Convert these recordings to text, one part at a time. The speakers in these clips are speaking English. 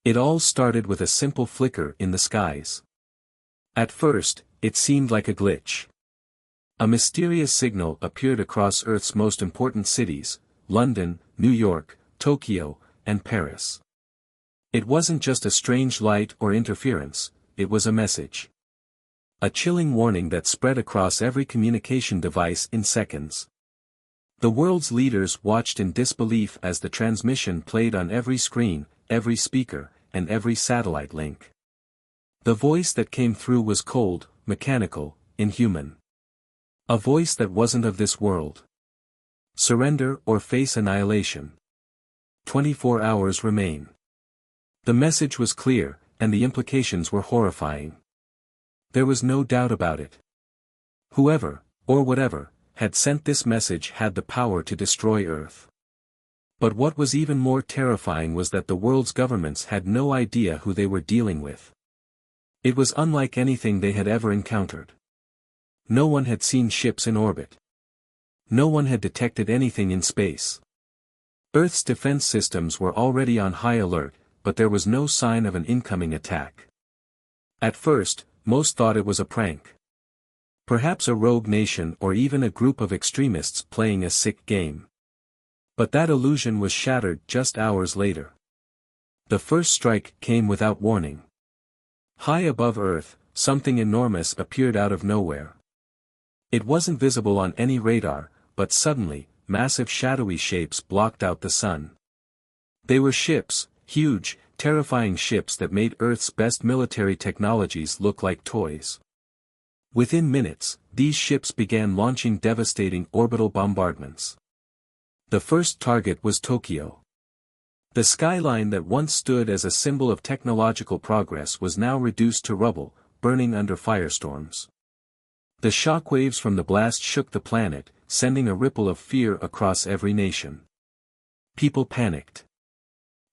It all started with a simple flicker in the skies. At first, it seemed like a glitch. A mysterious signal appeared across Earth's most important cities, London, New York, Tokyo, and Paris. It wasn't just a strange light or interference, it was a message. A chilling warning that spread across every communication device in seconds. The world's leaders watched in disbelief as the transmission played on every screen, every speaker, and every satellite link. The voice that came through was cold, mechanical, inhuman. A voice that wasn't of this world. Surrender or face annihilation. 24 hours remain. The message was clear, and the implications were horrifying. There was no doubt about it. Whoever, or whatever, had sent this message had the power to destroy Earth. But what was even more terrifying was that the world's governments had no idea who they were dealing with. It was unlike anything they had ever encountered. No one had seen ships in orbit. No one had detected anything in space. Earth's defense systems were already on high alert, but there was no sign of an incoming attack. At first, most thought it was a prank. Perhaps a rogue nation or even a group of extremists playing a sick game. But that illusion was shattered just hours later. The first strike came without warning. High above Earth, something enormous appeared out of nowhere. It wasn't visible on any radar, but suddenly, massive shadowy shapes blocked out the sun. They were ships, huge, terrifying ships that made Earth's best military technologies look like toys. Within minutes, these ships began launching devastating orbital bombardments. The first target was Tokyo. The skyline that once stood as a symbol of technological progress was now reduced to rubble, burning under firestorms. The shockwaves from the blast shook the planet, sending a ripple of fear across every nation. People panicked.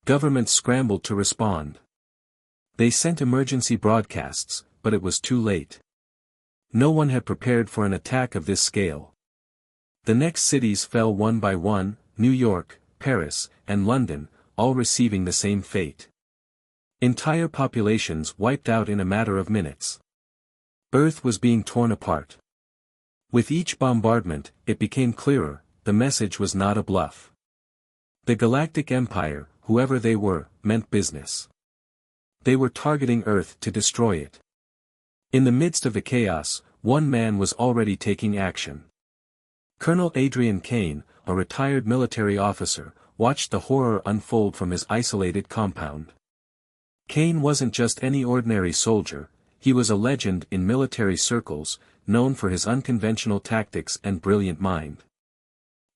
Governments scrambled to respond. They sent emergency broadcasts, but it was too late. No one had prepared for an attack of this scale. The next cities fell one by one, New York, Paris, and London, all receiving the same fate. Entire populations wiped out in a matter of minutes. Earth was being torn apart. With each bombardment, it became clearer, the message was not a bluff. The Galactic Empire, whoever they were, meant business. They were targeting Earth to destroy it. In the midst of the chaos, one man was already taking action. Colonel Adrian Kane, a retired military officer, watched the horror unfold from his isolated compound. Kane wasn't just any ordinary soldier, he was a legend in military circles, known for his unconventional tactics and brilliant mind.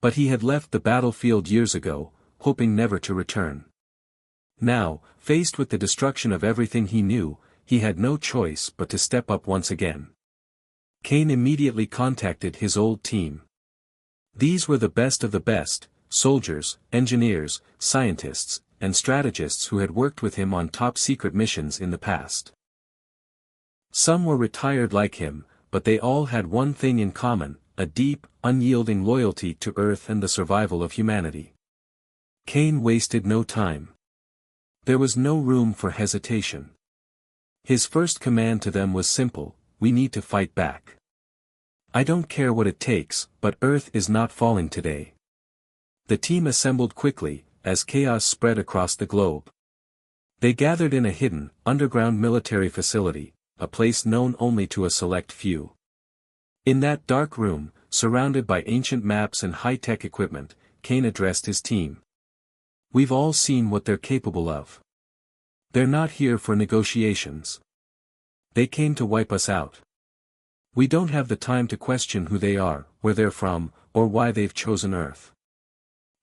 But he had left the battlefield years ago, hoping never to return. Now, faced with the destruction of everything he knew, he had no choice but to step up once again. Kane immediately contacted his old team. These were the best, soldiers, engineers, scientists, and strategists who had worked with him on top-secret missions in the past. Some were retired like him, but they all had one thing in common, a deep, unyielding loyalty to Earth and the survival of humanity. Kane wasted no time. There was no room for hesitation. His first command to them was simple: we need to fight back. I don't care what it takes, but Earth is not falling today. The team assembled quickly, as chaos spread across the globe. They gathered in a hidden, underground military facility, a place known only to a select few. In that dark room, surrounded by ancient maps and high-tech equipment, Kane addressed his team. We've all seen what they're capable of. They're not here for negotiations. They came to wipe us out. We don't have the time to question who they are, where they're from, or why they've chosen Earth.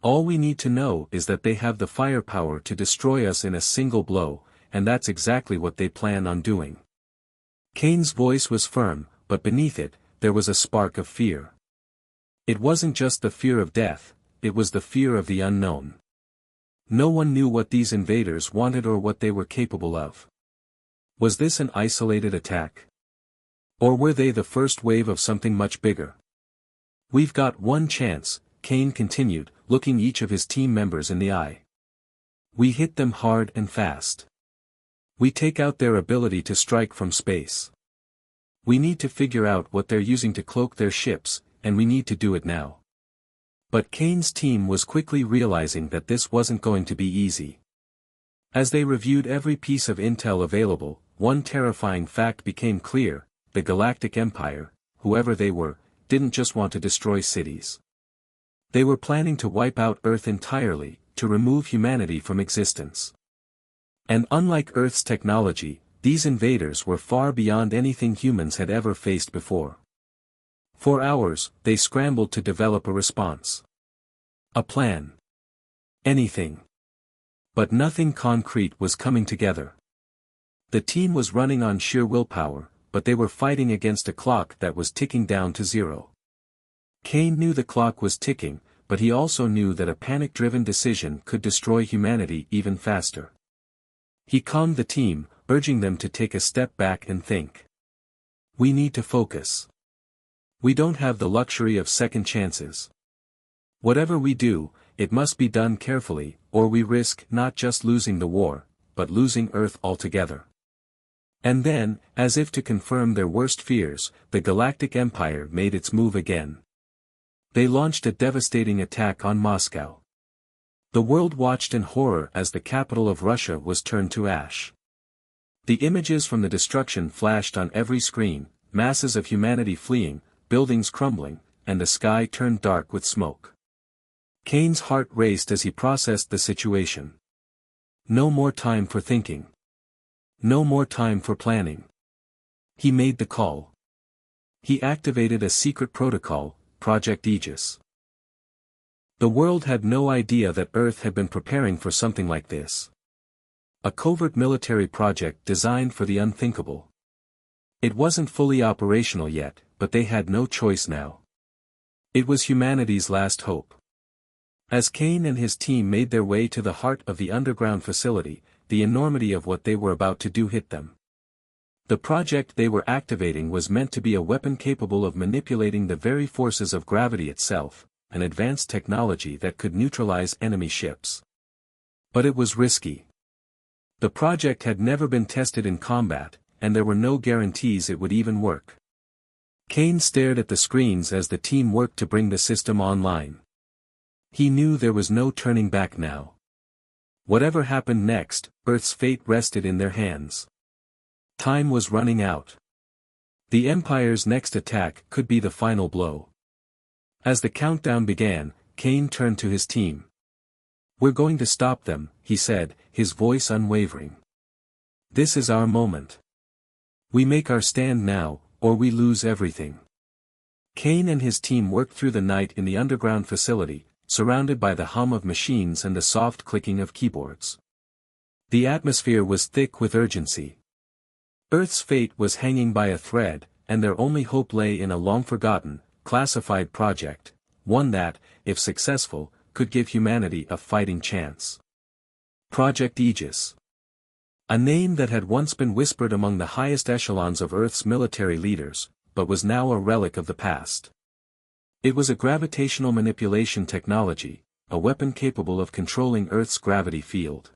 All we need to know is that they have the firepower to destroy us in a single blow, and that's exactly what they plan on doing. Kane's voice was firm, but beneath it, there was a spark of fear. It wasn't just the fear of death, it was the fear of the unknown. No one knew what these invaders wanted or what they were capable of. Was this an isolated attack? Or were they the first wave of something much bigger? We've got one chance, Kane continued, looking each of his team members in the eye. We hit them hard and fast. We take out their ability to strike from space. We need to figure out what they're using to cloak their ships, and we need to do it now. But Kane's team was quickly realizing that this wasn't going to be easy. As they reviewed every piece of intel available, one terrifying fact became clear: the Galactic Empire, whoever they were, didn't just want to destroy cities. They were planning to wipe out Earth entirely, to remove humanity from existence. And unlike Earth's technology, these invaders were far beyond anything humans had ever faced before. For hours, they scrambled to develop a response. A plan. Anything. But nothing concrete was coming together. The team was running on sheer willpower, but they were fighting against a clock that was ticking down to zero. Kane knew the clock was ticking, but he also knew that a panic-driven decision could destroy humanity even faster. He calmed the team, urging them to take a step back and think. We need to focus. We don't have the luxury of second chances. Whatever we do, it must be done carefully, or we risk not just losing the war, but losing Earth altogether. And then, as if to confirm their worst fears, the Galactic Empire made its move again. They launched a devastating attack on Moscow. The world watched in horror as the capital of Russia was turned to ash. The images from the destruction flashed on every screen: masses of humanity fleeing, buildings crumbling, and the sky turned dark with smoke. Kane's heart raced as he processed the situation. No more time for thinking. No more time for planning. He made the call. He activated a secret protocol, Project Aegis. The world had no idea that Earth had been preparing for something like this. A covert military project designed for the unthinkable. It wasn't fully operational yet, but they had no choice now. It was humanity's last hope. As Kane and his team made their way to the heart of the underground facility, the enormity of what they were about to do hit them. The project they were activating was meant to be a weapon capable of manipulating the very forces of gravity itself, an advanced technology that could neutralize enemy ships. But it was risky. The project had never been tested in combat, and there were no guarantees it would even work. Kane stared at the screens as the team worked to bring the system online. He knew there was no turning back now. Whatever happened next, Earth's fate rested in their hands. Time was running out. The Empire's next attack could be the final blow. As the countdown began, Kane turned to his team. "We're going to stop them," he said, his voice unwavering. "This is our moment. We make our stand now, or we lose everything." Kane and his team worked through the night in the underground facility, surrounded by the hum of machines and the soft clicking of keyboards. The atmosphere was thick with urgency. Earth's fate was hanging by a thread, and their only hope lay in a long-forgotten, classified project, one that, if successful, could give humanity a fighting chance. Project Aegis. A name that had once been whispered among the highest echelons of Earth's military leaders, but was now a relic of the past. It was a gravitational manipulation technology, a weapon capable of controlling Earth's gravity field.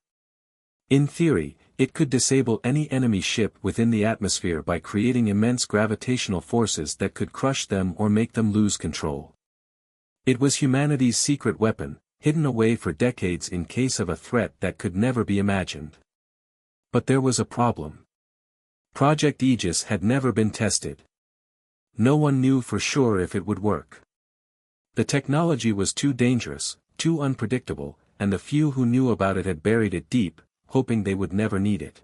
In theory, it could disable any enemy ship within the atmosphere by creating immense gravitational forces that could crush them or make them lose control. It was humanity's secret weapon, hidden away for decades in case of a threat that could never be imagined. But there was a problem. Project Aegis had never been tested. No one knew for sure if it would work. The technology was too dangerous, too unpredictable, and the few who knew about it had buried it deep, hoping they would never need it.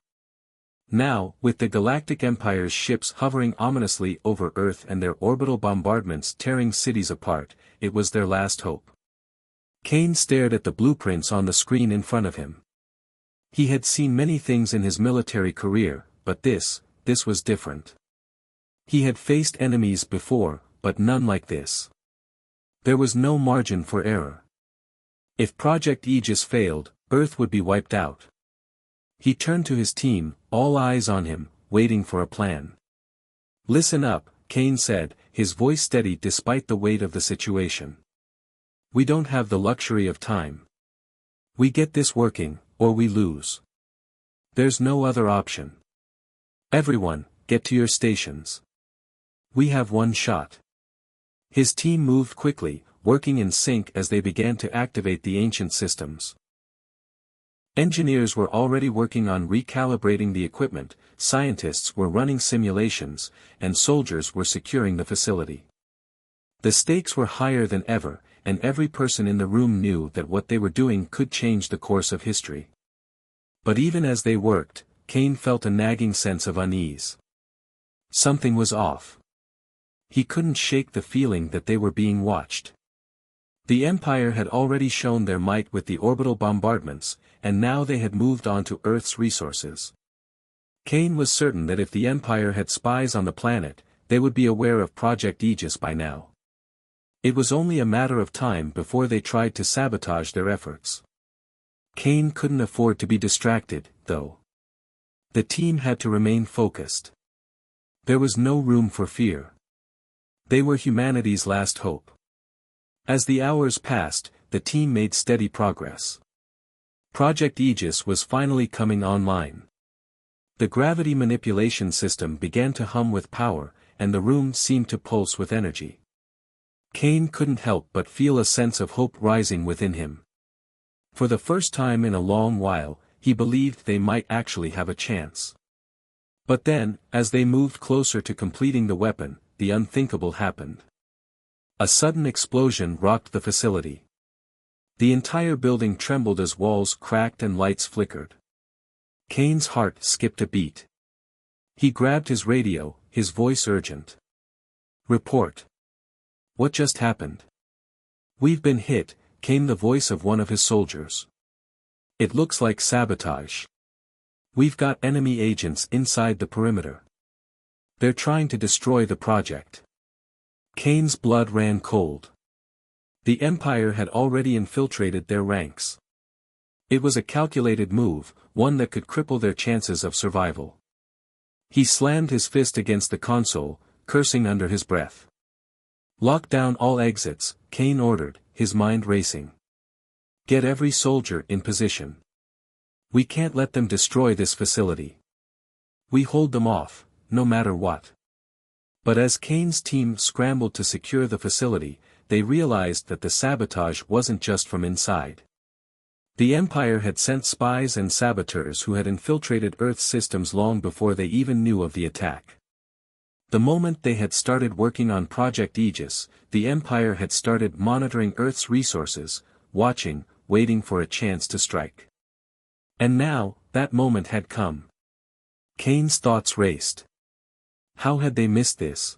Now, with the Galactic Empire's ships hovering ominously over Earth and their orbital bombardments tearing cities apart, it was their last hope. Kane stared at the blueprints on the screen in front of him. He had seen many things in his military career, but this was different. He had faced enemies before, but none like this. There was no margin for error. If Project Aegis failed, Earth would be wiped out. He turned to his team, all eyes on him, waiting for a plan. "Listen up," Kane said, his voice steady despite the weight of the situation. "We don't have the luxury of time. We get this working, or we lose. There's no other option. Everyone, get to your stations. We have one shot. His team moved quickly, working in sync as they began to activate the ancient systems. Engineers were already working on recalibrating the equipment, scientists were running simulations, and soldiers were securing the facility. The stakes were higher than ever, and every person in the room knew that what they were doing could change the course of history. But even as they worked, Kane felt a nagging sense of unease. Something was off. He couldn't shake the feeling that they were being watched. The Empire had already shown their might with the orbital bombardments, and now they had moved on to Earth's resources. Kane was certain that if the Empire had spies on the planet, they would be aware of Project Aegis by now. It was only a matter of time before they tried to sabotage their efforts. Kane couldn't afford to be distracted, though. The team had to remain focused. There was no room for fear. They were humanity's last hope. As the hours passed, the team made steady progress. Project Aegis was finally coming online. The gravity manipulation system began to hum with power, and the room seemed to pulse with energy. Kane couldn't help but feel a sense of hope rising within him. For the first time in a long while, he believed they might actually have a chance. But then, as they moved closer to completing the weapon, the unthinkable happened. A sudden explosion rocked the facility. The entire building trembled as walls cracked and lights flickered. Kane's heart skipped a beat. He grabbed his radio, his voice urgent. "Report. What just happened?" "We've been hit," came the voice of one of his soldiers. "It looks like sabotage. We've got enemy agents inside the perimeter. They're trying to destroy the project." Kane's blood ran cold. The Empire had already infiltrated their ranks. It was a calculated move, one that could cripple their chances of survival. He slammed his fist against the console, cursing under his breath. "Lock down all exits," Kane ordered, his mind racing. "Get every soldier in position. We can't let them destroy this facility. We hold them off, no matter what." But as Kane's team scrambled to secure the facility, they realized that the sabotage wasn't just from inside. The Empire had sent spies and saboteurs who had infiltrated Earth's systems long before they even knew of the attack. The moment they had started working on Project Aegis, the Empire had started monitoring Earth's resources, watching, waiting for a chance to strike. And now, that moment had come. Kane's thoughts raced. How had they missed this?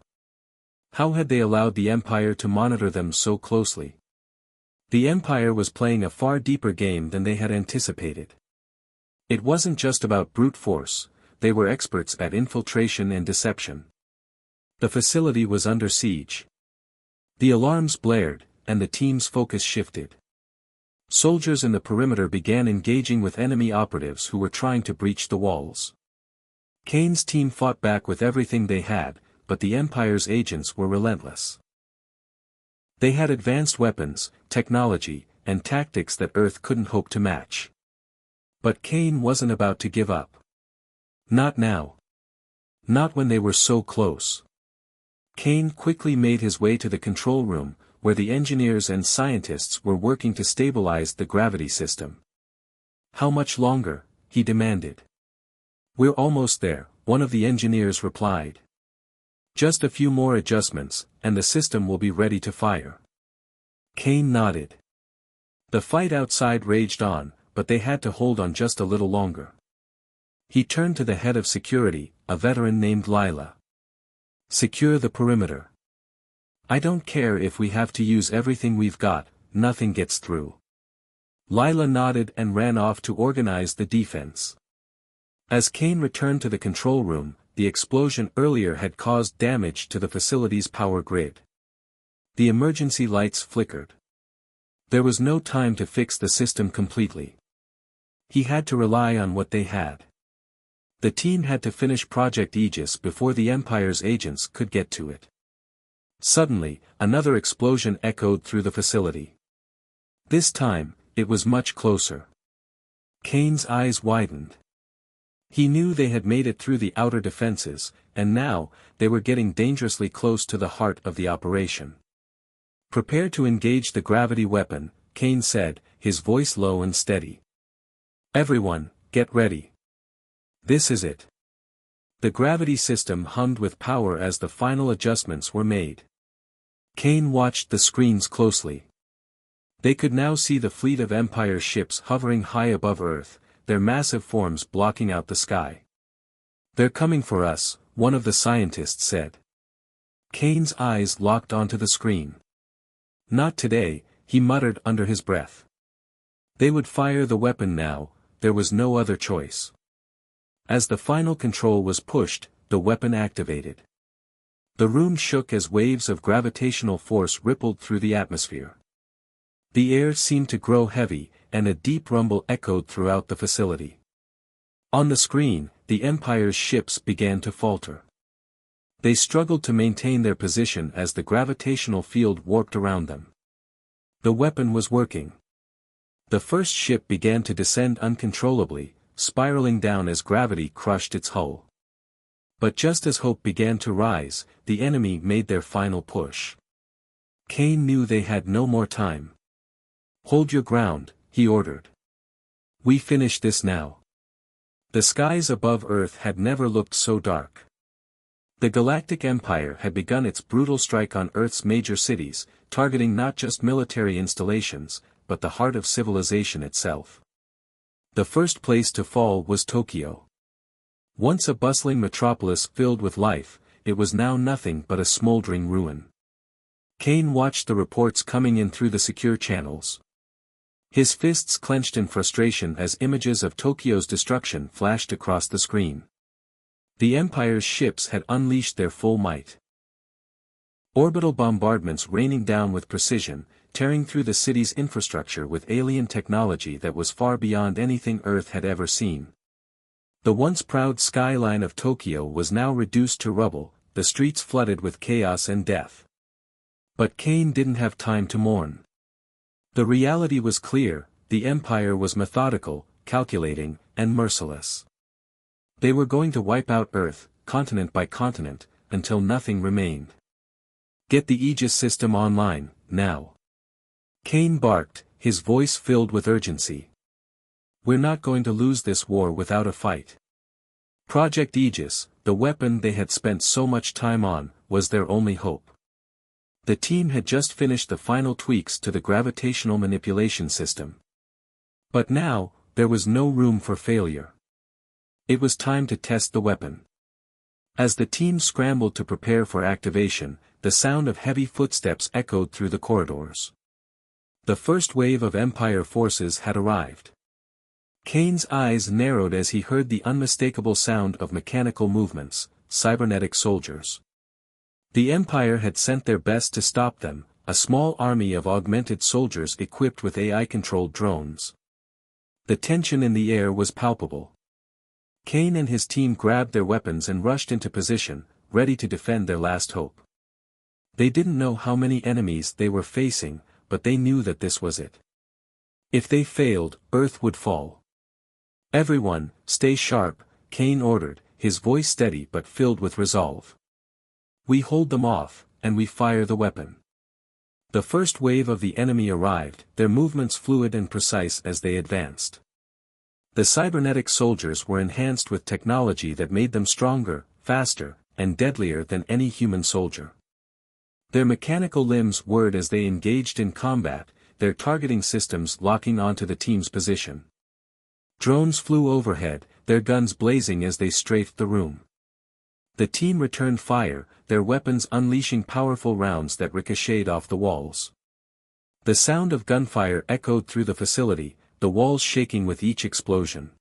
How had they allowed the Empire to monitor them so closely? The Empire was playing a far deeper game than they had anticipated. It wasn't just about brute force, they were experts at infiltration and deception. The facility was under siege. The alarms blared, and the team's focus shifted. Soldiers in the perimeter began engaging with enemy operatives who were trying to breach the walls. Kane's team fought back with everything they had, but the Empire's agents were relentless. They had advanced weapons, technology, and tactics that Earth couldn't hope to match. But Kane wasn't about to give up. Not now. Not when they were so close. Kane quickly made his way to the control room, where the engineers and scientists were working to stabilize the gravity system. "How much longer?" he demanded. "We're almost there," one of the engineers replied. "Just a few more adjustments, and the system will be ready to fire." Kane nodded. The fight outside raged on, but they had to hold on just a little longer. He turned to the head of security, a veteran named Lila. "Secure the perimeter. I don't care if we have to use everything we've got, nothing gets through." Lila nodded and ran off to organize the defense. As Kane returned to the control room, the explosion earlier had caused damage to the facility's power grid. The emergency lights flickered. There was no time to fix the system completely. He had to rely on what they had. The team had to finish Project Aegis before the Empire's agents could get to it. Suddenly, another explosion echoed through the facility. This time, it was much closer. Kane's eyes widened. He knew they had made it through the outer defenses, and now, they were getting dangerously close to the heart of the operation. "Prepare to engage the gravity weapon," Kane said, his voice low and steady. "Everyone, get ready. This is it." The gravity system hummed with power as the final adjustments were made. Kane watched the screens closely. They could now see the fleet of Empire's ships hovering high above Earth, their massive forms blocking out the sky. "They're coming for us," one of the scientists said. Kane's eyes locked onto the screen. "Not today," he muttered under his breath. They would fire the weapon now, there was no other choice. As the final control was pushed, the weapon activated. The room shook as waves of gravitational force rippled through the atmosphere. The air seemed to grow heavy, and a deep rumble echoed throughout the facility. On the screen, the Empire's ships began to falter. They struggled to maintain their position as the gravitational field warped around them. The weapon was working. The first ship began to descend uncontrollably, spiraling down as gravity crushed its hull. But just as hope began to rise, the enemy made their final push. Kane knew they had no more time. "Hold your ground," he ordered. "We finish this now." The skies above Earth had never looked so dark. The Galactic Empire had begun its brutal strike on Earth's major cities, targeting not just military installations, but the heart of civilization itself. The first place to fall was Tokyo. Once a bustling metropolis filled with life, it was now nothing but a smoldering ruin. Kane watched the reports coming in through the secure channels. His fists clenched in frustration as images of Tokyo's destruction flashed across the screen. The Empire's ships had unleashed their full might. Orbital bombardments raining down with precision, tearing through the city's infrastructure with alien technology that was far beyond anything Earth had ever seen. The once proud skyline of Tokyo was now reduced to rubble, the streets flooded with chaos and death. But Kane didn't have time to mourn. The reality was clear, the Empire was methodical, calculating, and merciless. They were going to wipe out Earth, continent by continent, until nothing remained. "Get the Aegis system online, now." Kane barked, his voice filled with urgency. "We're not going to lose this war without a fight." Project Aegis, the weapon they had spent so much time on, was their only hope. The team had just finished the final tweaks to the gravitational manipulation system. But now, there was no room for failure. It was time to test the weapon. As the team scrambled to prepare for activation, the sound of heavy footsteps echoed through the corridors. The first wave of Empire forces had arrived. Kane's eyes narrowed as he heard the unmistakable sound of mechanical movements, cybernetic soldiers. The Empire had sent their best to stop them, a small army of augmented soldiers equipped with AI-controlled drones. The tension in the air was palpable. Kane and his team grabbed their weapons and rushed into position, ready to defend their last hope. They didn't know how many enemies they were facing, but they knew that this was it. If they failed, Earth would fall. "Everyone, stay sharp," Kane ordered, his voice steady but filled with resolve. "We hold them off, and we fire the weapon." The first wave of the enemy arrived, their movements fluid and precise as they advanced. The cybernetic soldiers were enhanced with technology that made them stronger, faster, and deadlier than any human soldier. Their mechanical limbs whirred as they engaged in combat, their targeting systems locking onto the team's position. Drones flew overhead, their guns blazing as they strafed the room. The team returned fire, their weapons unleashing powerful rounds that ricocheted off the walls. The sound of gunfire echoed through the facility, the walls shaking with each explosion.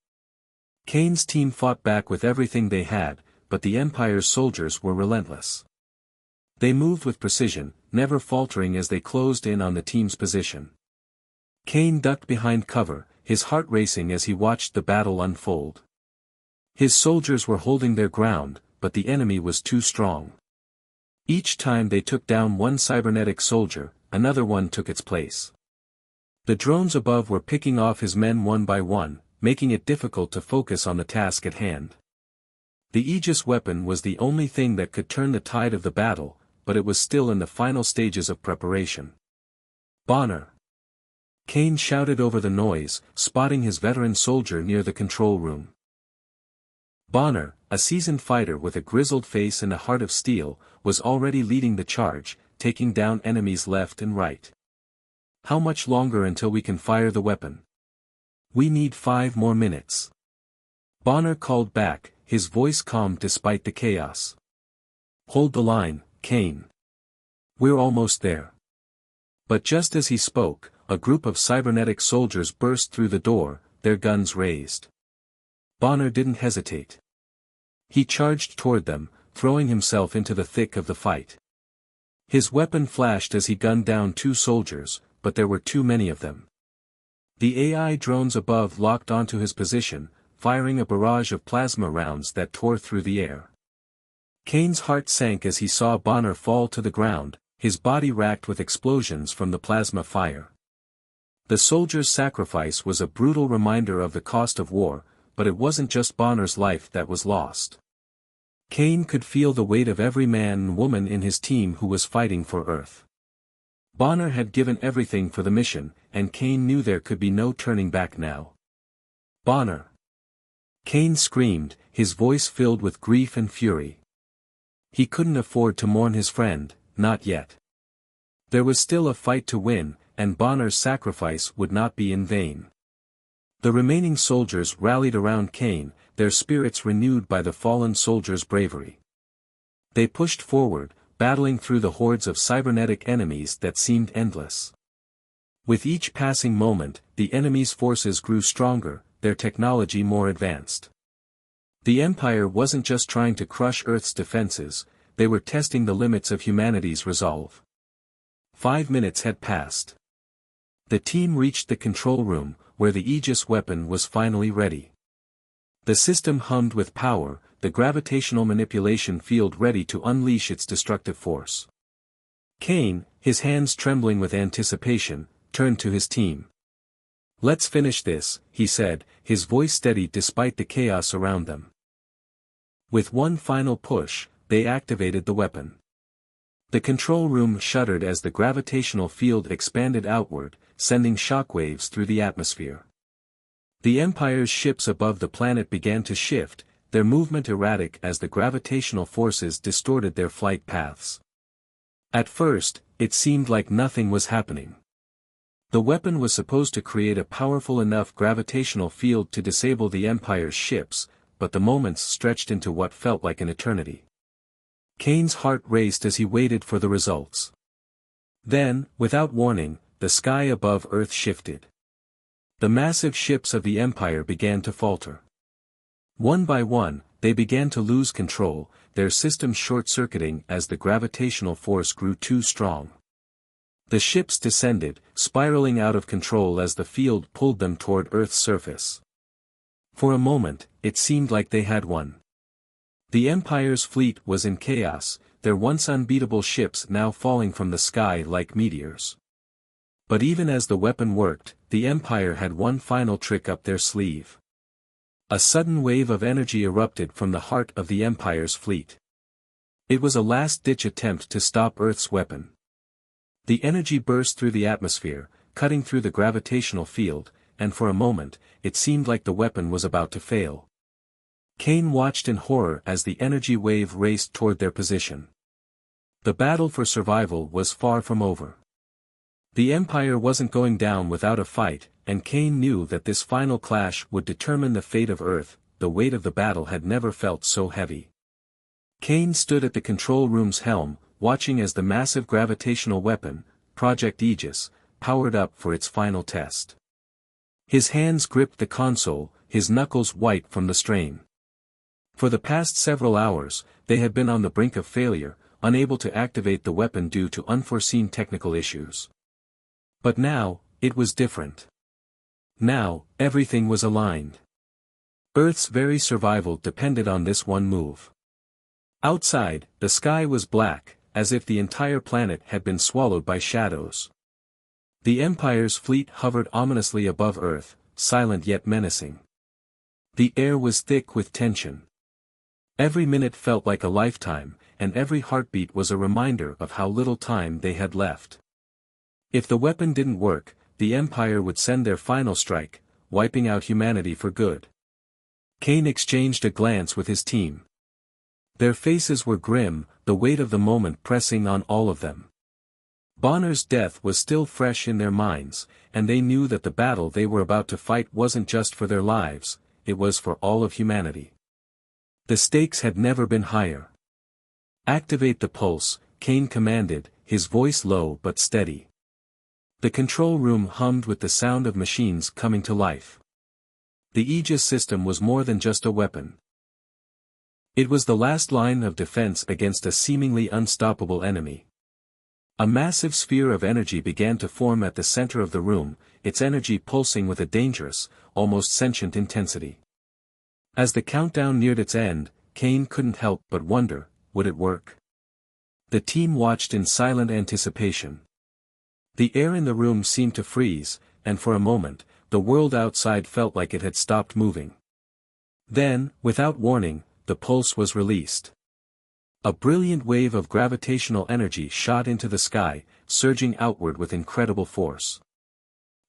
Kane's team fought back with everything they had, but the Empire's soldiers were relentless. They moved with precision, never faltering as they closed in on the team's position. Kane ducked behind cover, his heart racing as he watched the battle unfold. His soldiers were holding their ground, but the enemy was too strong. Each time they took down one cybernetic soldier, another one took its place. The drones above were picking off his men one by one, making it difficult to focus on the task at hand. The Aegis weapon was the only thing that could turn the tide of the battle, but it was still in the final stages of preparation. "Bonner!" Kane shouted over the noise, spotting his veteran soldier near the control room. Bonner, a seasoned fighter with a grizzled face and a heart of steel, was already leading the charge, taking down enemies left and right. "How much longer until we can fire the weapon?" "We need 5 more minutes." Bonner called back, his voice calm despite the chaos. "Hold the line, Kane. We're almost there." But just as he spoke, a group of cybernetic soldiers burst through the door, their guns raised. Bonner didn't hesitate. He charged toward them, throwing himself into the thick of the fight. His weapon flashed as he gunned down 2 soldiers, but there were too many of them. The AI drones above locked onto his position, firing a barrage of plasma rounds that tore through the air. Kane's heart sank as he saw Bonner fall to the ground, his body racked with explosions from the plasma fire. The soldier's sacrifice was a brutal reminder of the cost of war, but it wasn't just Bonner's life that was lost. Kane could feel the weight of every man and woman in his team who was fighting for Earth. Bonner had given everything for the mission, and Kane knew there could be no turning back now. "Bonner!" Kane screamed, his voice filled with grief and fury. He couldn't afford to mourn his friend, not yet. There was still a fight to win, and Bonner's sacrifice would not be in vain. The remaining soldiers rallied around Kane, their spirits renewed by the fallen soldier's bravery. They pushed forward, battling through the hordes of cybernetic enemies that seemed endless. With each passing moment, the enemy's forces grew stronger, their technology more advanced. The Empire wasn't just trying to crush Earth's defenses, they were testing the limits of humanity's resolve. 5 minutes had passed. The team reached the control room, where the Aegis weapon was finally ready. The system hummed with power, the gravitational manipulation field ready to unleash its destructive force. Kane, his hands trembling with anticipation, turned to his team. "Let's finish this," he said, his voice steady despite the chaos around them. With one final push, they activated the weapon. The control room shuddered as the gravitational field expanded outward, sending shockwaves through the atmosphere. The Empire's ships above the planet began to shift, their movement erratic as the gravitational forces distorted their flight paths. At first, it seemed like nothing was happening. The weapon was supposed to create a powerful enough gravitational field to disable the Empire's ships, but the moments stretched into what felt like an eternity. Kane's heart raced as he waited for the results. Then, without warning, the sky above Earth shifted. The massive ships of the Empire began to falter. One by one, they began to lose control, their systems short-circuiting as the gravitational force grew too strong. The ships descended, spiraling out of control as the field pulled them toward Earth's surface. For a moment, it seemed like they had won. The Empire's fleet was in chaos, their once unbeatable ships now falling from the sky like meteors. But even as the weapon worked, the Empire had one final trick up their sleeve. A sudden wave of energy erupted from the heart of the Empire's fleet. It was a last-ditch attempt to stop Earth's weapon. The energy burst through the atmosphere, cutting through the gravitational field, and for a moment, it seemed like the weapon was about to fail. Kane watched in horror as the energy wave raced toward their position. The battle for survival was far from over. The Empire wasn't going down without a fight, and Kane knew that this final clash would determine the fate of Earth. The weight of the battle had never felt so heavy. Kane stood at the control room's helm, watching as the massive gravitational weapon, Project Aegis, powered up for its final test. His hands gripped the console, his knuckles white from the strain. For the past several hours, they had been on the brink of failure, unable to activate the weapon due to unforeseen technical issues. But now, it was different. Now, everything was aligned. Earth's very survival depended on this one move. Outside, the sky was black, as if the entire planet had been swallowed by shadows. The Empire's fleet hovered ominously above Earth, silent yet menacing. The air was thick with tension. Every minute felt like a lifetime, and every heartbeat was a reminder of how little time they had left. If the weapon didn't work, the Empire would send their final strike, wiping out humanity for good. Kane exchanged a glance with his team. Their faces were grim, the weight of the moment pressing on all of them. Bonner's death was still fresh in their minds, and they knew that the battle they were about to fight wasn't just for their lives, it was for all of humanity. The stakes had never been higher. "Activate the pulse," Kane commanded, his voice low but steady. The control room hummed with the sound of machines coming to life. The Aegis system was more than just a weapon. It was the last line of defense against a seemingly unstoppable enemy. A massive sphere of energy began to form at the center of the room, its energy pulsing with a dangerous, almost sentient intensity. As the countdown neared its end, Kane couldn't help but wonder, would it work? The team watched in silent anticipation. The air in the room seemed to freeze, and for a moment, the world outside felt like it had stopped moving. Then, without warning, the pulse was released. A brilliant wave of gravitational energy shot into the sky, surging outward with incredible force.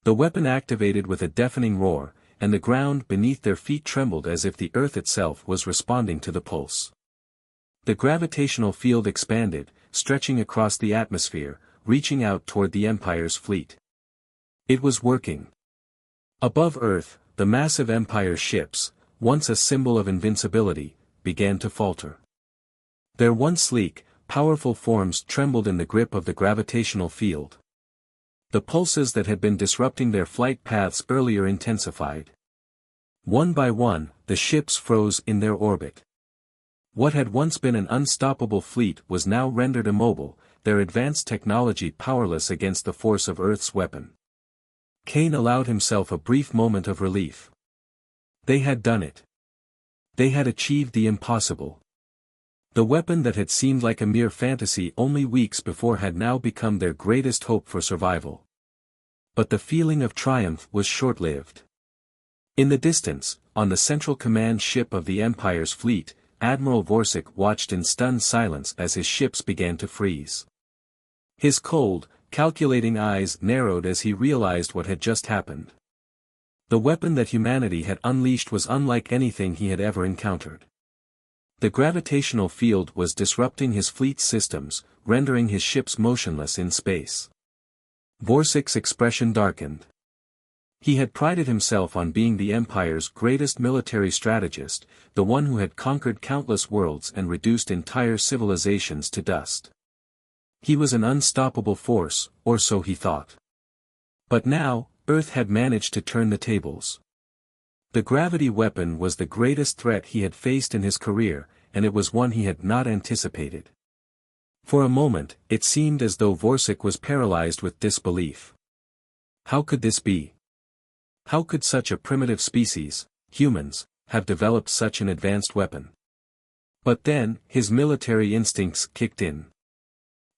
The weapon activated with a deafening roar, and the ground beneath their feet trembled as if the earth itself was responding to the pulse. The gravitational field expanded, stretching across the atmosphere, reaching out toward the Empire's fleet. It was working. Above Earth, the massive Empire ships, once a symbol of invincibility, began to falter. Their once sleek, powerful forms trembled in the grip of the gravitational field. The pulses that had been disrupting their flight paths earlier intensified. One by one, the ships froze in their orbit. What had once been an unstoppable fleet was now rendered immobile, their advanced technology powerless against the force of Earth's weapon. Kane allowed himself a brief moment of relief. They had done it. They had achieved the impossible. The weapon that had seemed like a mere fantasy only weeks before had now become their greatest hope for survival. But the feeling of triumph was short-lived. In the distance, on the central command ship of the Empire's fleet, Admiral Vorsic watched in stunned silence as his ships began to freeze. His cold, calculating eyes narrowed as he realized what had just happened. The weapon that humanity had unleashed was unlike anything he had ever encountered. The gravitational field was disrupting his fleet's systems, rendering his ships motionless in space. Vorsic's expression darkened. He had prided himself on being the Empire's greatest military strategist, the one who had conquered countless worlds and reduced entire civilizations to dust. He was an unstoppable force, or so he thought. But now, Earth had managed to turn the tables. The gravity weapon was the greatest threat he had faced in his career, and it was one he had not anticipated. For a moment, it seemed as though Vorsic was paralyzed with disbelief. How could this be? How could such a primitive species, humans, have developed such an advanced weapon? But then, his military instincts kicked in.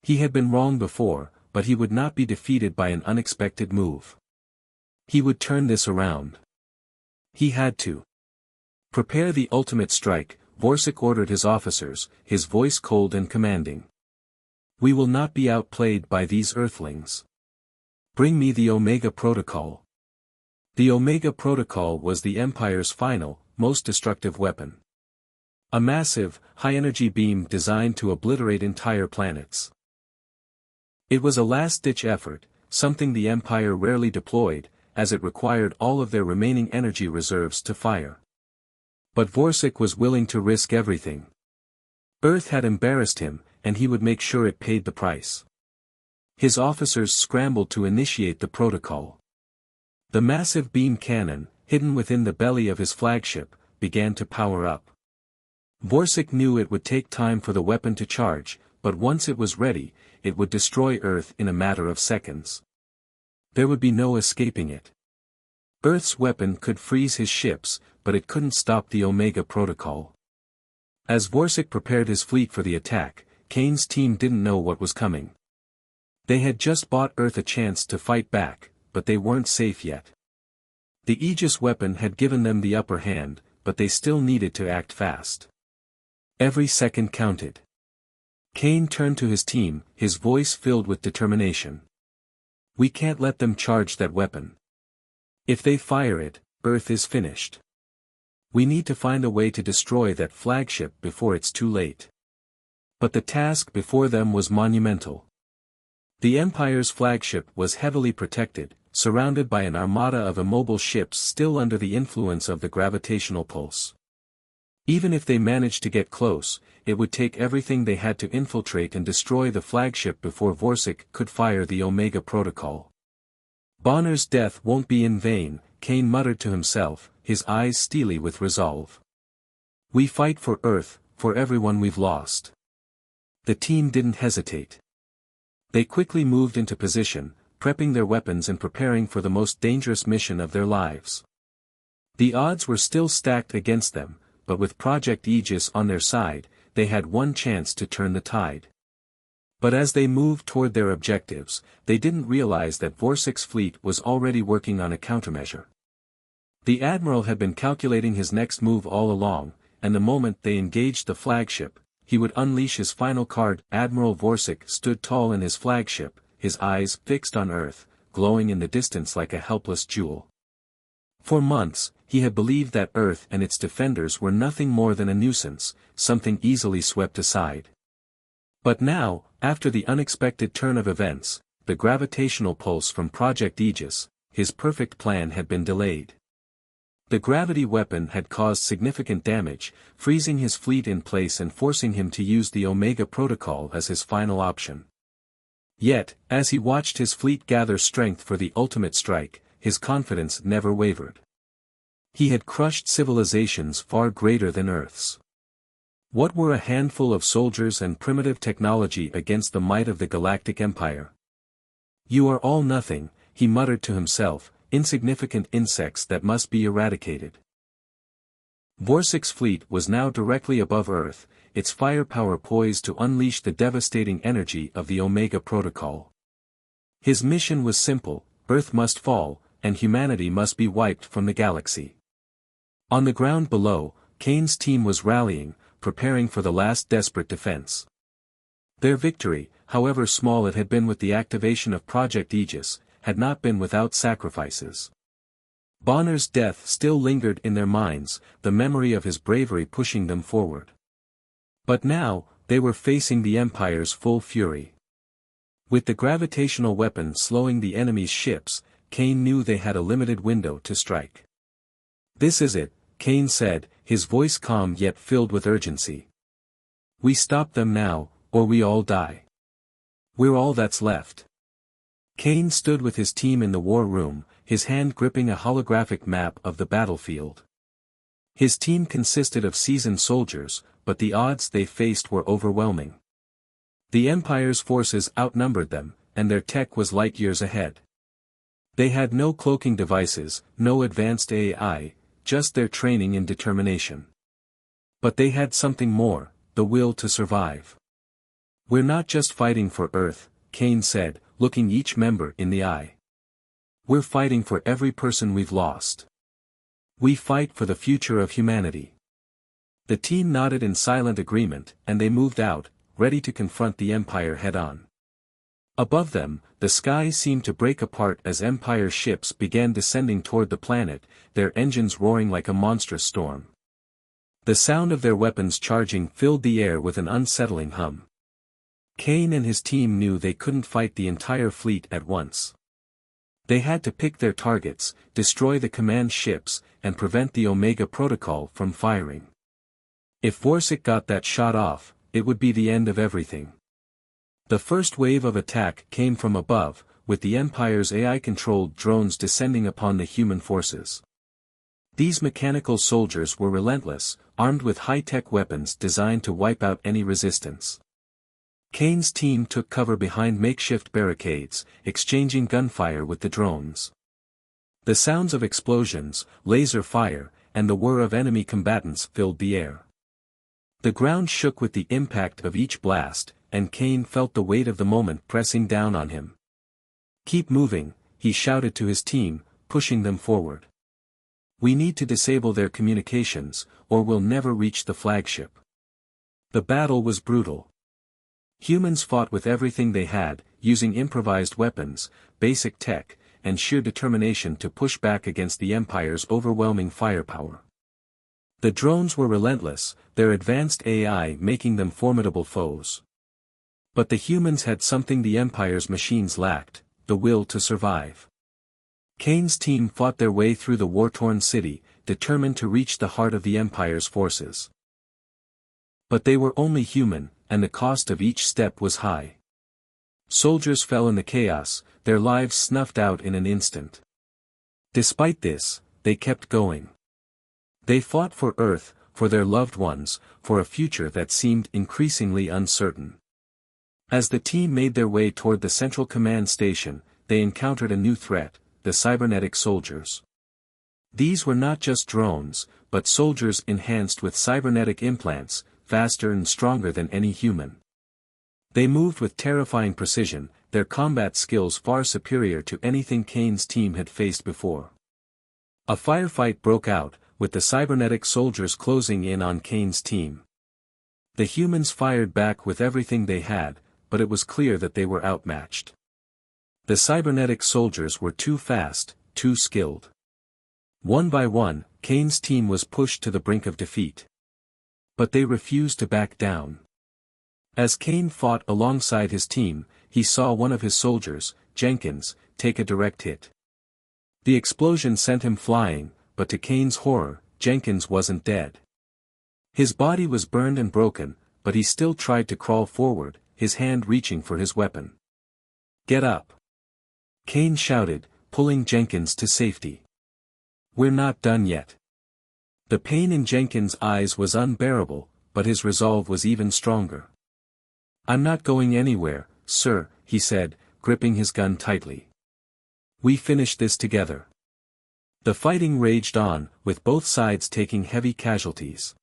He had been wrong before, but he would not be defeated by an unexpected move. He would turn this around. He had to. Prepare the ultimate strike, Vorsic ordered his officers, his voice cold and commanding. We will not be outplayed by these Earthlings. Bring me the Omega Protocol. The Omega Protocol was the Empire's final, most destructive weapon. A massive, high-energy beam designed to obliterate entire planets. It was a last-ditch effort, something the Empire rarely deployed, as it required all of their remaining energy reserves to fire. But Vorsic was willing to risk everything. Earth had embarrassed him, and he would make sure it paid the price. His officers scrambled to initiate the protocol. The massive beam cannon, hidden within the belly of his flagship, began to power up. Vorsic knew it would take time for the weapon to charge, but once it was ready, it would destroy Earth in a matter of seconds. There would be no escaping it. Earth's weapon could freeze his ships, but it couldn't stop the Omega Protocol. As Vorsic prepared his fleet for the attack, Kane's team didn't know what was coming. They had just bought Earth a chance to fight back, but they weren't safe yet. The Aegis weapon had given them the upper hand, but they still needed to act fast. Every second counted. Kane turned to his team, his voice filled with determination. "We can't let them charge that weapon. If they fire it, Earth is finished. We need to find a way to destroy that flagship before it's too late." But the task before them was monumental. The Empire's flagship was heavily protected, surrounded by an armada of immobile ships still under the influence of the gravitational pulse. Even if they managed to get close, it would take everything they had to infiltrate and destroy the flagship before Vorsic could fire the Omega Protocol. "Bonner's death won't be in vain," Kane muttered to himself, his eyes steely with resolve. "We fight for Earth, for everyone we've lost." The team didn't hesitate. They quickly moved into position, prepping their weapons and preparing for the most dangerous mission of their lives. The odds were still stacked against them, but with Project Aegis on their side, they had one chance to turn the tide. But as they moved toward their objectives, they didn't realize that Vorsic's fleet was already working on a countermeasure. The Admiral had been calculating his next move all along, and the moment they engaged the flagship, he would unleash his final card. Admiral Vorsic stood tall in his flagship, his eyes fixed on Earth, glowing in the distance like a helpless jewel. For months, he had believed that Earth and its defenders were nothing more than a nuisance, something easily swept aside. But now, after the unexpected turn of events, the gravitational pulse from Project Aegis, his perfect plan had been delayed. The gravity weapon had caused significant damage, freezing his fleet in place and forcing him to use the Omega Protocol as his final option. Yet, as he watched his fleet gather strength for the ultimate strike, his confidence never wavered. He had crushed civilizations far greater than Earth's. What were a handful of soldiers and primitive technology against the might of the Galactic Empire? "You are all nothing," he muttered to himself, "insignificant insects that must be eradicated." Vorsic's fleet was now directly above Earth, its firepower poised to unleash the devastating energy of the Omega Protocol. His mission was simple: Earth must fall, and humanity must be wiped from the galaxy. On the ground below, Kane's team was rallying, preparing for the last desperate defense. Their victory, however small it had been with the activation of Project Aegis, had not been without sacrifices. Bonner's death still lingered in their minds, the memory of his bravery pushing them forward. But now, they were facing the Empire's full fury. With the gravitational weapon slowing the enemy's ships, Kane knew they had a limited window to strike. "This is it," Kane said, his voice calm yet filled with urgency. "We stop them now, or we all die. We're all that's left." Kane stood with his team in the war room, his hand gripping a holographic map of the battlefield. His team consisted of seasoned soldiers, but the odds they faced were overwhelming. The Empire's forces outnumbered them, and their tech was light years ahead. They had no cloaking devices, no advanced AI, just their training and determination. But they had something more: the will to survive. "We're not just fighting for Earth," Kane said, looking each member in the eye. "We're fighting for every person we've lost. We fight for the future of humanity." The team nodded in silent agreement, and they moved out, ready to confront the Empire head-on. Above them, the sky seemed to break apart as Empire ships began descending toward the planet, their engines roaring like a monstrous storm. The sound of their weapons charging filled the air with an unsettling hum. Kane and his team knew they couldn't fight the entire fleet at once. They had to pick their targets, destroy the command ships, and prevent the Omega Protocol from firing. If Vorsic got that shot off, it would be the end of everything. The first wave of attack came from above, with the Empire's AI-controlled drones descending upon the human forces. These mechanical soldiers were relentless, armed with high-tech weapons designed to wipe out any resistance. Kane's team took cover behind makeshift barricades, exchanging gunfire with the drones. The sounds of explosions, laser fire, and the whir of enemy combatants filled the air. The ground shook with the impact of each blast, and Kane felt the weight of the moment pressing down on him. "Keep moving," he shouted to his team, pushing them forward. We need to disable their communications, or we'll never reach the flagship. The battle was brutal. Humans fought with everything they had, using improvised weapons, basic tech, and sheer determination to push back against the Empire's overwhelming firepower. The drones were relentless, their advanced AI making them formidable foes. But the humans had something the Empire's machines lacked, the will to survive. Kane's team fought their way through the war-torn city, determined to reach the heart of the Empire's forces. But they were only human, and the cost of each step was high. Soldiers fell in the chaos, their lives snuffed out in an instant. Despite this, they kept going. They fought for Earth, for their loved ones, for a future that seemed increasingly uncertain. As the team made their way toward the central command station, they encountered a new threat, the cybernetic soldiers. These were not just drones, but soldiers enhanced with cybernetic implants, faster and stronger than any human. They moved with terrifying precision, their combat skills far superior to anything Kane's team had faced before. A firefight broke out, with the cybernetic soldiers closing in on Kane's team. The humans fired back with everything they had, but it was clear that they were outmatched. The cybernetic soldiers were too fast, too skilled. One by one, Kane's team was pushed to the brink of defeat. But they refused to back down. As Kane fought alongside his team, he saw one of his soldiers, Jenkins, take a direct hit. The explosion sent him flying, but to Kane's horror, Jenkins wasn't dead. His body was burned and broken, but he still tried to crawl forward, his hand reaching for his weapon. "Get up!" Kane shouted, pulling Jenkins to safety. "We're not done yet." The pain in Jenkins' eyes was unbearable, but his resolve was even stronger. "I'm not going anywhere, sir," he said, gripping his gun tightly. "We finish this together." The fighting raged on, with both sides taking heavy casualties.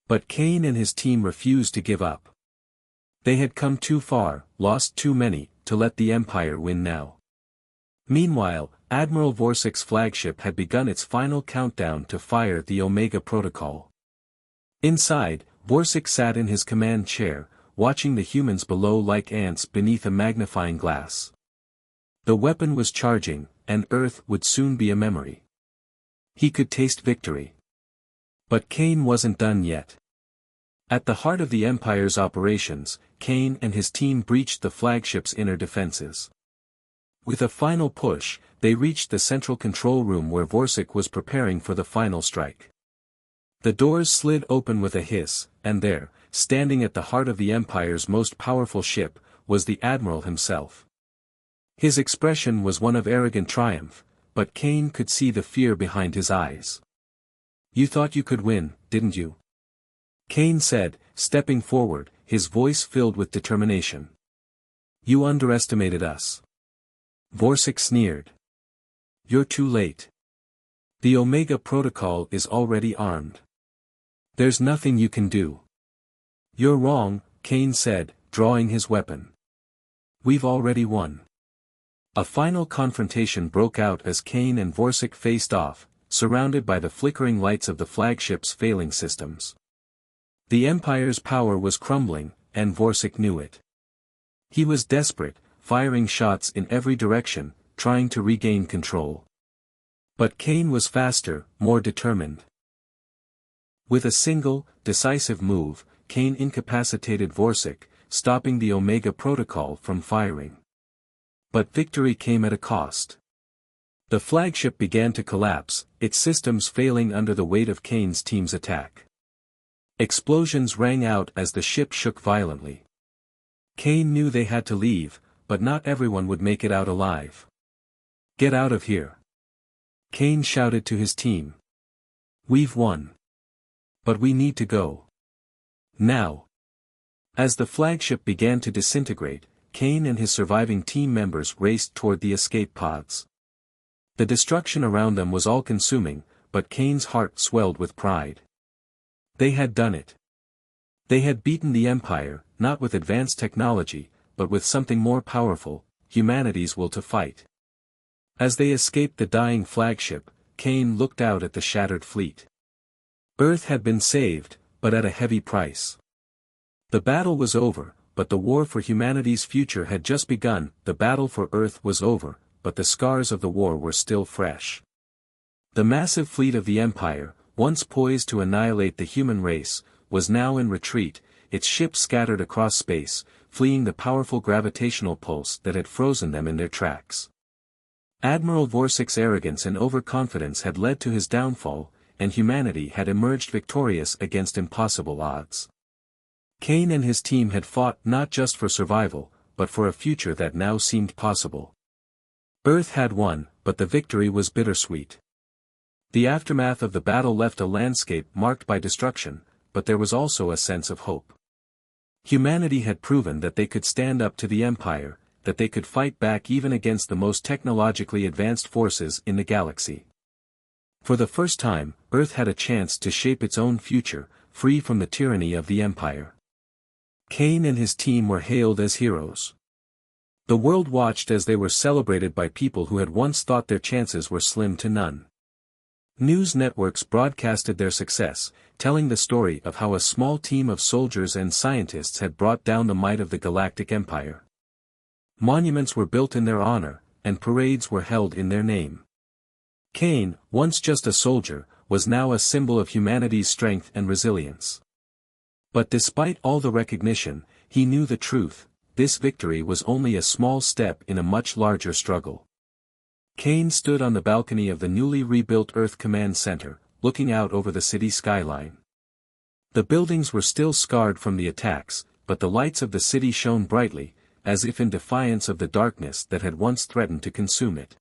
But Kane and his team refused to give up. They had come too far, lost too many, to let the Empire win now. Meanwhile, Admiral Vorsik's flagship had begun its final countdown to fire the Omega Protocol. Inside, Vorsik sat in his command chair, watching the humans below like ants beneath a magnifying glass. The weapon was charging, and Earth would soon be a memory. He could taste victory. But Kane wasn't done yet. At the heart of the Empire's operations, Kane and his team breached the flagship's inner defenses. With a final push, they reached the central control room where Vorsik was preparing for the final strike. The doors slid open with a hiss, and there, standing at the heart of the Empire's most powerful ship, was the Admiral himself. His expression was one of arrogant triumph, but Kane could see the fear behind his eyes. "You thought you could win, didn't you?" Kane said, stepping forward, his voice filled with determination. "You underestimated us." Vorsik sneered. "You're too late. The Omega Protocol is already armed. There's nothing you can do." "You're wrong," Kane said, drawing his weapon. "We've already won." A final confrontation broke out as Kane and Vorsik faced off, surrounded by the flickering lights of the flagship's failing systems. The Empire's power was crumbling, and Vorsik knew it. He was desperate, firing shots in every direction, trying to regain control. But Kane was faster, more determined. With a single, decisive move, Kane incapacitated Vorsik, stopping the Omega Protocol from firing. But victory came at a cost. The flagship began to collapse, its systems failing under the weight of Kane's team's attack. Explosions rang out as the ship shook violently. Kane knew they had to leave, but not everyone would make it out alive. "Get out of here!" Kane shouted to his team. "We've won. But we need to go. Now." As the flagship began to disintegrate, Kane and his surviving team members raced toward the escape pods. The destruction around them was all-consuming, but Kane's heart swelled with pride. They had done it. They had beaten the Empire, not with advanced technology, but with something more powerful, humanity's will to fight. As they escaped the dying flagship, Kane looked out at the shattered fleet. Earth had been saved, but at a heavy price. The battle was over, but the war for humanity's future had just begun. The battle for Earth was over, but the scars of the war were still fresh. The massive fleet of the Empire, once poised to annihilate the human race, was now in retreat, its ships scattered across space, fleeing the powerful gravitational pulse that had frozen them in their tracks. Admiral Vorsik's arrogance and overconfidence had led to his downfall, and humanity had emerged victorious against impossible odds. Kane and his team had fought not just for survival, but for a future that now seemed possible. Earth had won, but the victory was bittersweet. The aftermath of the battle left a landscape marked by destruction, but there was also a sense of hope. Humanity had proven that they could stand up to the Empire, that they could fight back even against the most technologically advanced forces in the galaxy. For the first time, Earth had a chance to shape its own future, free from the tyranny of the Empire. Kane and his team were hailed as heroes. The world watched as they were celebrated by people who had once thought their chances were slim to none. News networks broadcasted their success, telling the story of how a small team of soldiers and scientists had brought down the might of the Galactic Empire. Monuments were built in their honor, and parades were held in their name. Kane, once just a soldier, was now a symbol of humanity's strength and resilience. But despite all the recognition, he knew the truth: this victory was only a small step in a much larger struggle. Kane stood on the balcony of the newly rebuilt Earth Command Center, looking out over the city skyline. The buildings were still scarred from the attacks, but the lights of the city shone brightly, as if in defiance of the darkness that had once threatened to consume it.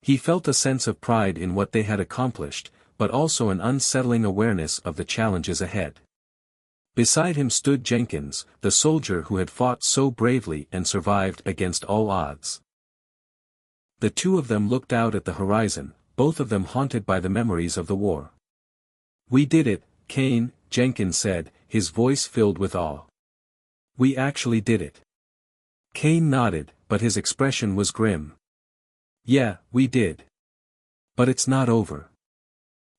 He felt a sense of pride in what they had accomplished, but also an unsettling awareness of the challenges ahead. Beside him stood Jenkins, the soldier who had fought so bravely and survived against all odds. The two of them looked out at the horizon, both of them haunted by the memories of the war. "We did it, Kane," Jenkins said, his voice filled with awe. "We actually did it." Kane nodded, but his expression was grim. "Yeah, we did. But it's not over.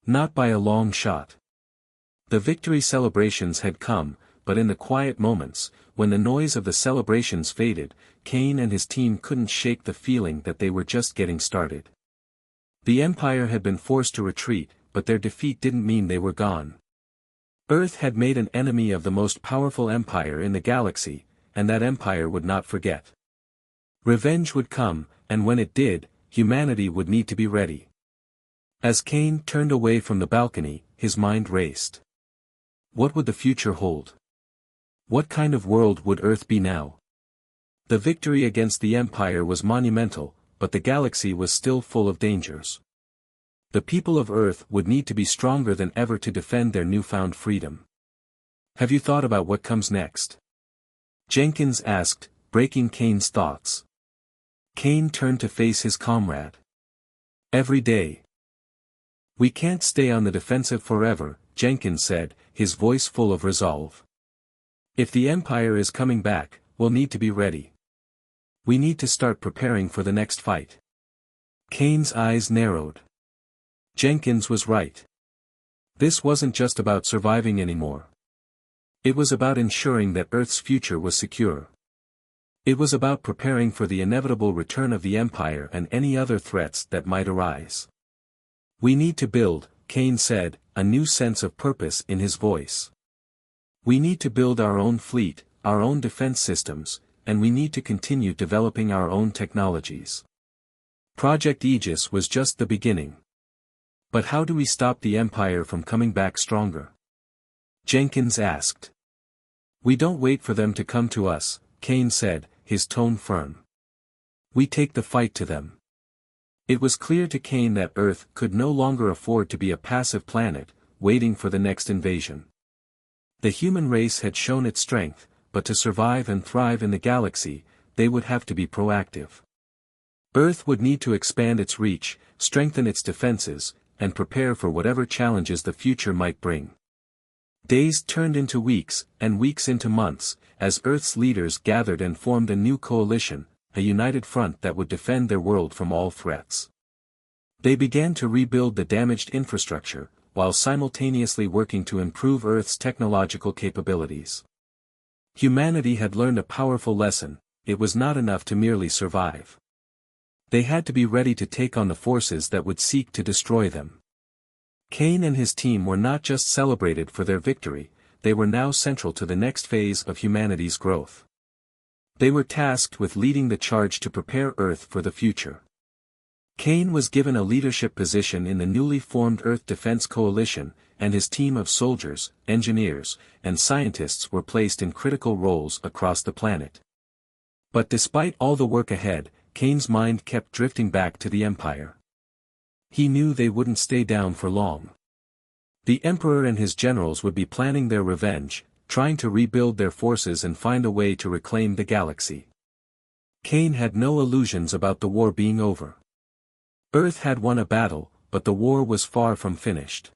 Not by a long shot." The victory celebrations had come, but in the quiet moments, when the noise of the celebrations faded, Kane and his team couldn't shake the feeling that they were just getting started. The Empire had been forced to retreat, but their defeat didn't mean they were gone. Earth had made an enemy of the most powerful empire in the galaxy, and that empire would not forget. Revenge would come, and when it did, humanity would need to be ready. As Kane turned away from the balcony, his mind raced. What would the future hold? What kind of world would Earth be now? The victory against the Empire was monumental, but the galaxy was still full of dangers. The people of Earth would need to be stronger than ever to defend their newfound freedom. "Have you thought about what comes next?" Jenkins asked, breaking Kane's thoughts. Kane turned to face his comrade. "Every day. We can't stay on the defensive forever," Jenkins said, his voice full of resolve. "If the Empire is coming back, we'll need to be ready. We need to start preparing for the next fight." Kane's eyes narrowed. Jenkins was right. This wasn't just about surviving anymore. It was about ensuring that Earth's future was secure. It was about preparing for the inevitable return of the Empire and any other threats that might arise. "We need to build," Kane said, a new sense of purpose in his voice. "We need to build our own fleet, our own defense systems, and we need to continue developing our own technologies." Project Aegis was just the beginning. But how do we stop the Empire from coming back stronger? Jenkins asked. "We don't wait for them to come to us," Kane said, his tone firm. "We take the fight to them." It was clear to Kane that Earth could no longer afford to be a passive planet, waiting for the next invasion. The human race had shown its strength, but to survive and thrive in the galaxy, they would have to be proactive. Earth would need to expand its reach, strengthen its defenses, and prepare for whatever challenges the future might bring. Days turned into weeks, and weeks into months, as Earth's leaders gathered and formed a new coalition, a united front that would defend their world from all threats. They began to rebuild the damaged infrastructure, while simultaneously working to improve Earth's technological capabilities. Humanity had learned a powerful lesson: it was not enough to merely survive. They had to be ready to take on the forces that would seek to destroy them. Kane and his team were not just celebrated for their victory, they were now central to the next phase of humanity's growth. They were tasked with leading the charge to prepare Earth for the future. Kane was given a leadership position in the newly formed Earth Defense Coalition, and his team of soldiers, engineers, and scientists were placed in critical roles across the planet. But despite all the work ahead, Kane's mind kept drifting back to the Empire. He knew they wouldn't stay down for long. The Emperor and his generals would be planning their revenge, trying to rebuild their forces and find a way to reclaim the galaxy. Kane had no illusions about the war being over. Earth had won a battle, but the war was far from finished.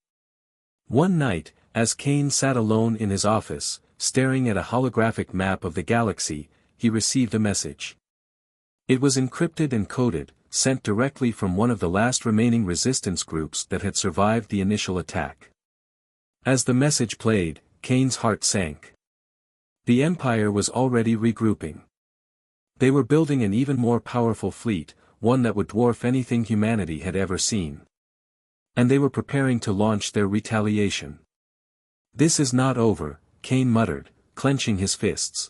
One night, as Kane sat alone in his office, staring at a holographic map of the galaxy, he received a message. It was encrypted and coded, sent directly from one of the last remaining resistance groups that had survived the initial attack. As the message played, Kane's heart sank. The Empire was already regrouping. They were building an even more powerful fleet, one that would dwarf anything humanity had ever seen. And they were preparing to launch their retaliation. "This is not over," Kane muttered, clenching his fists.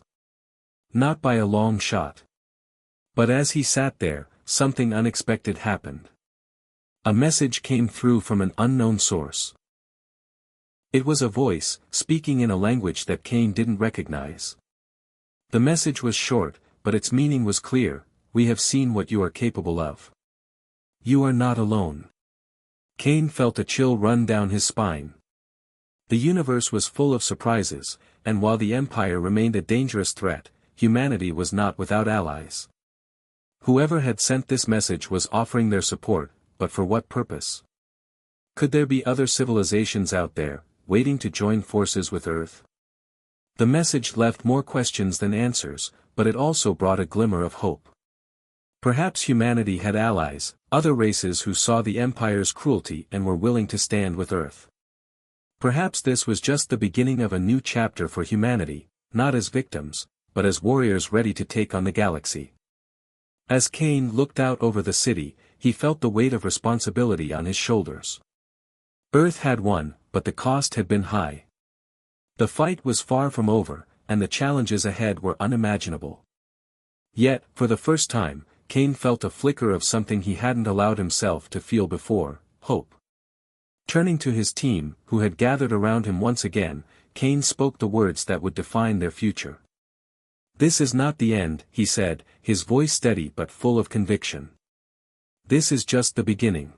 Not by a long shot. But as he sat there, something unexpected happened. A message came through from an unknown source. It was a voice, speaking in a language that Kane didn't recognize. The message was short, but its meaning was clear: "We have seen what you are capable of. You are not alone." Kane felt a chill run down his spine. The universe was full of surprises, and while the Empire remained a dangerous threat, humanity was not without allies. Whoever had sent this message was offering their support, but for what purpose? Could there be other civilizations out there, waiting to join forces with Earth? The message left more questions than answers, but it also brought a glimmer of hope. Perhaps humanity had allies, other races who saw the Empire's cruelty and were willing to stand with Earth. Perhaps this was just the beginning of a new chapter for humanity, not as victims, but as warriors ready to take on the galaxy. As Kane looked out over the city, he felt the weight of responsibility on his shoulders. Earth had won, but the cost had been high. The fight was far from over, and the challenges ahead were unimaginable. Yet, for the first time, Kane felt a flicker of something he hadn't allowed himself to feel before: hope. Turning to his team, who had gathered around him once again, Kane spoke the words that would define their future. "This is not the end," he said, his voice steady but full of conviction. "This is just the beginning."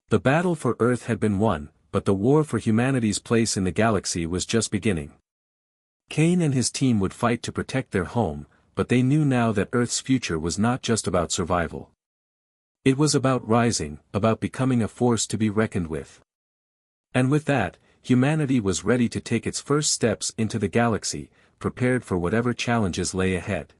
The battle for Earth had been won, but the war for humanity's place in the galaxy was just beginning. Kane and his team would fight to protect their home, but they knew now that Earth's future was not just about survival. It was about rising, about becoming a force to be reckoned with. And with that, humanity was ready to take its first steps into the galaxy, prepared for whatever challenges lay ahead.